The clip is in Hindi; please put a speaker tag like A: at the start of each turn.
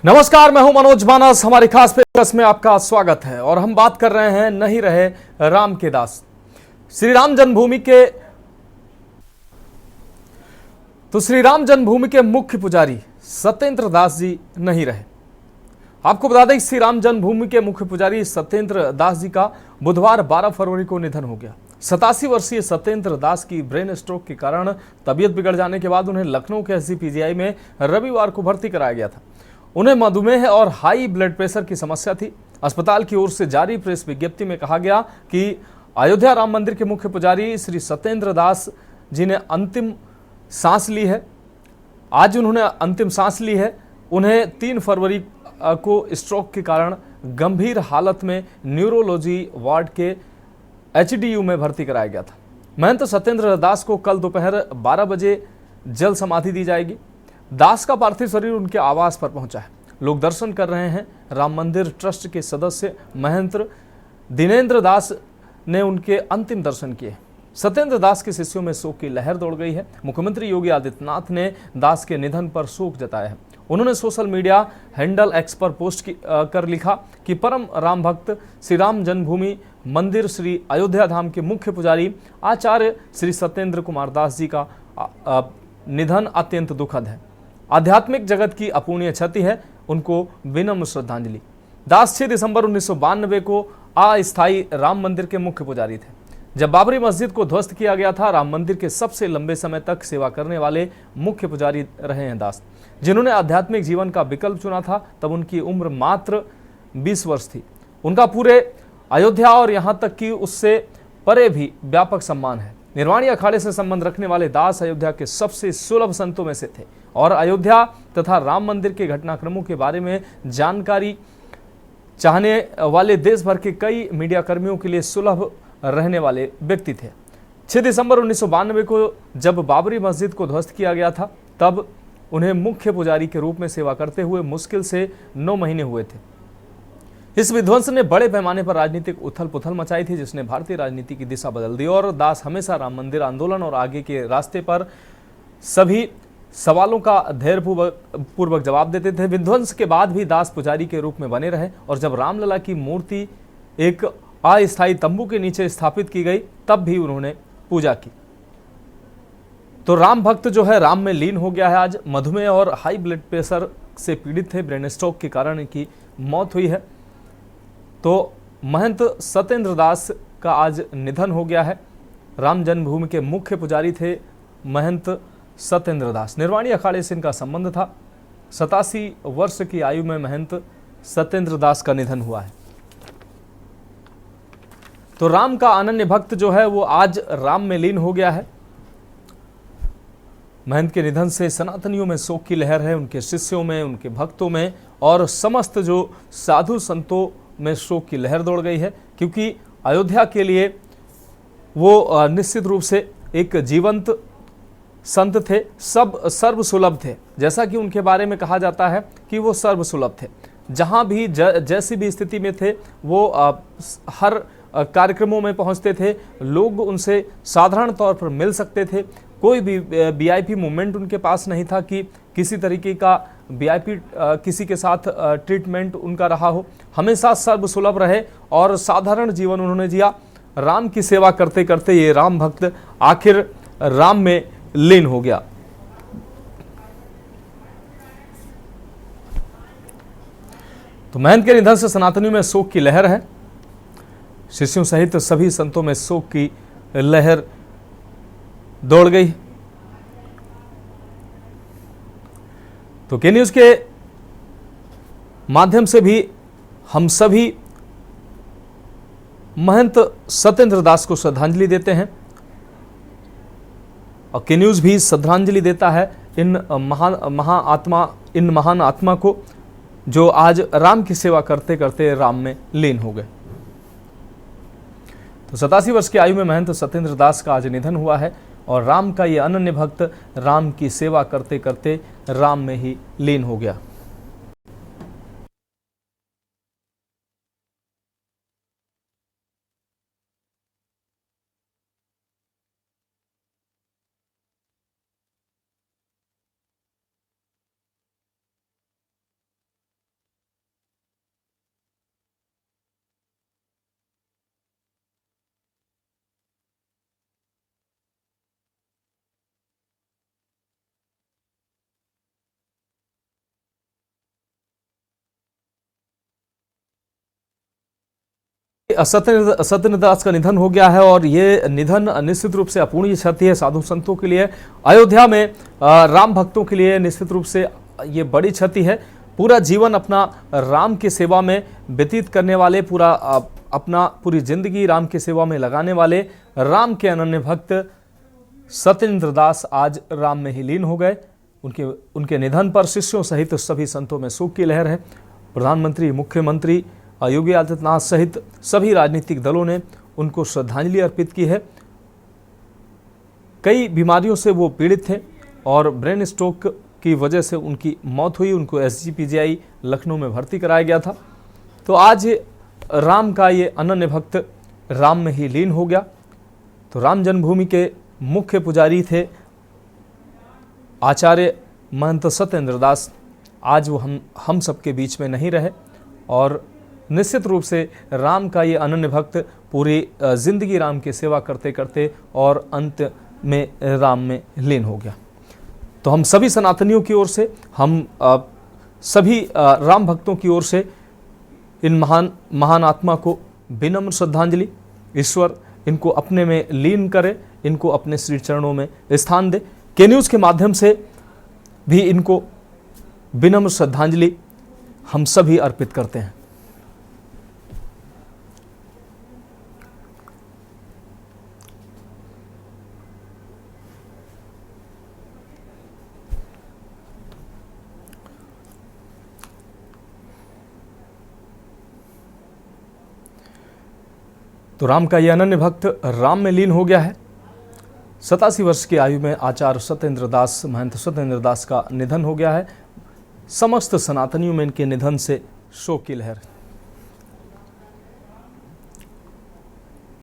A: नमस्कार, मैं हूं मनोज मानस। हमारी खास पेशकश में आपका स्वागत है और हम बात कर रहे हैं नहीं रहे राम के दास। श्री राम जन्मभूमि के मुख्य पुजारी सत्येंद्र दास जी नहीं रहे। आपको बता दें, श्री राम जन्मभूमि के मुख्य पुजारी सत्येंद्र दास जी का बुधवार 12 फरवरी को निधन हो गया। 87 वर्षीय सत्येंद्र दास की ब्रेन स्ट्रोक के कारण तबीयत बिगड़ जाने के बाद उन्हें लखनऊ के एसजीपीजीआई में रविवार को भर्ती कराया गया था। उन्हें मधुमेह और हाई ब्लड प्रेशर की समस्या थी। अस्पताल की ओर से जारी प्रेस विज्ञप्ति में कहा गया कि अयोध्या राम मंदिर के मुख्य पुजारी श्री सत्येंद्र दास जी ने अंतिम सांस ली है। आज उन्होंने अंतिम सांस ली है। उन्हें 3 फरवरी को स्ट्रोक के कारण गंभीर हालत में न्यूरोलॉजी वार्ड के एचडीयू में भर्ती कराया गया था। महंत सत्येंद्र दास को कल दोपहर 12 बजे जल समाधि दी जाएगी। दास का पार्थिव शरीर उनके आवास पर पहुंचा है। लोग दर्शन कर रहे हैं। राम मंदिर ट्रस्ट के सदस्य महंत दिनेंद्र दास ने उनके अंतिम दर्शन किए। सत्येंद्र दास के शिष्यों में शोक की लहर दौड़ गई है। मुख्यमंत्री योगी आदित्यनाथ ने दास के निधन पर शोक जताया है। उन्होंने सोशल मीडिया हैंडल एक्स पर पोस्ट कर लिखा कि परम राम भक्त श्री राम जन्मभूमि मंदिर श्री अयोध्या धाम के मुख्य पुजारी आचार्य श्री सत्येंद्र कुमार दास जी का निधन अत्यंत दुखद है। आध्यात्मिक जगत की अपूर्णीय क्षति है। उनको विनम्र श्रद्धांजलि। दास 6 दिसंबर 1992 को अस्थायी राम मंदिर के मुख्य पुजारी थे। जब बाबरी मस्जिद को ध्वस्त किया गया था, राम मंदिर के सबसे लंबे समय तक सेवा करने वाले मुख्य पुजारी रहे हैं दास। जिन्होंने आध्यात्मिक जीवन का विकल्प चुना था, तब उनकी उम्र मात्र 20 वर्ष थी। उनका पूरे अयोध्या और यहां तक कि उससे परे भी व्यापक सम्मान है। निर्वाणी अखाड़े से संबंध रखने वाले दास अयोध्या के सबसे सुलभ संतों में से थे और अयोध्या तथा राम मंदिर के घटनाक्रमों के बारे में जानकारी चाहने वाले देश भर के कई मीडिया कर्मियों के लिए सुलभ रहने वाले व्यक्ति थे। 6 दिसंबर 1992 को जब बाबरी मस्जिद को ध्वस्त किया गया था, तब उन्हें मुख्य पुजारी के रूप में सेवा करते हुए मुश्किल से 9 महीने हुए थे। इस विध्वंस ने बड़े पैमाने पर राजनीतिक उथल पुथल मचाई थी, जिसने भारतीय राजनीति की दिशा बदल दी और दास हमेशा राम मंदिर आंदोलन और आगे के रास्ते पर सभी सवालों का धैर्यपूर्वक जवाब देते थे। विध्वंस के बाद भी दास पुजारी के रूप में बने रहे और जब रामलला की मूर्ति एक अस्थायी तंबू के नीचे स्थापित की गई, तब भी उन्होंने पूजा की। तो राम भक्त जो है राम में लीन हो गया है। आज मधुमेह और हाई ब्लड प्रेशर से पीड़ित थे। ब्रेन स्ट्रोक के कारण इनकी मौत हुई है। तो महंत सत्येंद्र दास का आज निधन हो गया है। राम जन्मभूमि के मुख्य पुजारी थे महंत सत्येंद्र दास। निर्वाणी अखाड़े से इनका संबंध था। 87 वर्ष की आयु में महंत सत्येंद्र दास का निधन हुआ है। तो राम का अनन्य भक्त जो है वो आज राम में लीन हो गया है। महंत के निधन से सनातनियों में शोक की लहर है, उनके शिष्यों में, उनके भक्तों में और समस्त जो साधु संतों में शोक की लहर दौड़ गई है, क्योंकि अयोध्या के लिए वो निश्चित रूप से एक जीवंत संत थे। सब सर्वसुलभ थे। जैसा कि उनके बारे में कहा जाता है कि वो सर्वसुलभ थे। जहां भी जैसी भी स्थिति में थे वो हर कार्यक्रमों में पहुंचते थे। लोग उनसे साधारण तौर पर मिल सकते थे। कोई भी वीआईपी मूवमेंट उनके पास नहीं था कि किसी तरीके का वीआईपी किसी के साथ ट्रीटमेंट उनका रहा हो। हमेशा सर्वसुलभ रहे और साधारण जीवन उन्होंने जिया। राम की सेवा करते करते ये राम भक्त आखिर राम में लीन हो गया। तो महंत के निधन से सनातनियों में शोक की लहर है। शिष्यों सहित सभी संतों में शोक की लहर दौड़ गई। तो के न्यूज के माध्यम से भी हम सभी महंत सत्येंद्र दास को श्रद्धांजलि देते हैं और के न्यूज भी श्रद्धांजलि देता है इन महान आत्मा को जो आज राम की सेवा करते करते राम में लीन हो गए। तो 87 वर्ष की आयु में महंत सत्येंद्र दास का आज निधन हुआ है और राम का ये अनन्य भक्त राम की सेवा करते करते राम में ही लीन हो गया। सत्येंद्र दास का निधन हो गया है और ये निधन निश्चित रूप से अपूर्णीय क्षति है साधु संतों के लिए, अयोध्या में राम भक्तों के लिए निश्चित रूप से ये बड़ी क्षति है। पूरा जीवन अपना राम की सेवा में व्यतीत करने वाले, पूरी जिंदगी राम की सेवा में लगाने वाले राम के अनन्य भक्त सत्येंद्र दास आज राम में ही लीन हो गए। उनके निधन पर शिष्यों सहित सभी संतों में शोक की लहर है। प्रधानमंत्री, मुख्यमंत्री योगी आदित्यनाथ सहित सभी राजनीतिक दलों ने उनको श्रद्धांजलि अर्पित की है। कई बीमारियों से वो पीड़ित थे और ब्रेन स्ट्रोक की वजह से उनकी मौत हुई। उनको SGPGI लखनऊ में भर्ती कराया गया था। तो आज राम का ये अनन्य भक्त राम में ही लीन हो गया। तो राम जन्मभूमि के मुख्य पुजारी थे आचार्य महंत सत्येंद्र दास। आज वो हम सबके बीच में नहीं रहे और निश्चित रूप से राम का ये अनन्य भक्त पूरी जिंदगी राम की सेवा करते करते और अंत में राम में लीन हो गया। तो हम सभी सनातनियों की ओर से, हम सभी राम भक्तों की ओर से इन महान आत्मा को विनम्र श्रद्धांजलि। ईश्वर इनको अपने में लीन करे, इनको अपने श्री चरणों में स्थान दे। के न्यूज़ के माध्यम से भी इनको विनम्र श्रद्धांजलि हम सभी अर्पित करते हैं। तो राम का यह अनन्य भक्त राम में लीन हो गया है। 87 वर्ष की आयु में आचार्य सत्येंद्र दास, महंत सत्येंद्र दास का निधन हो गया है। समस्त सनातनियों में इनके निधन से शोक की लहर है।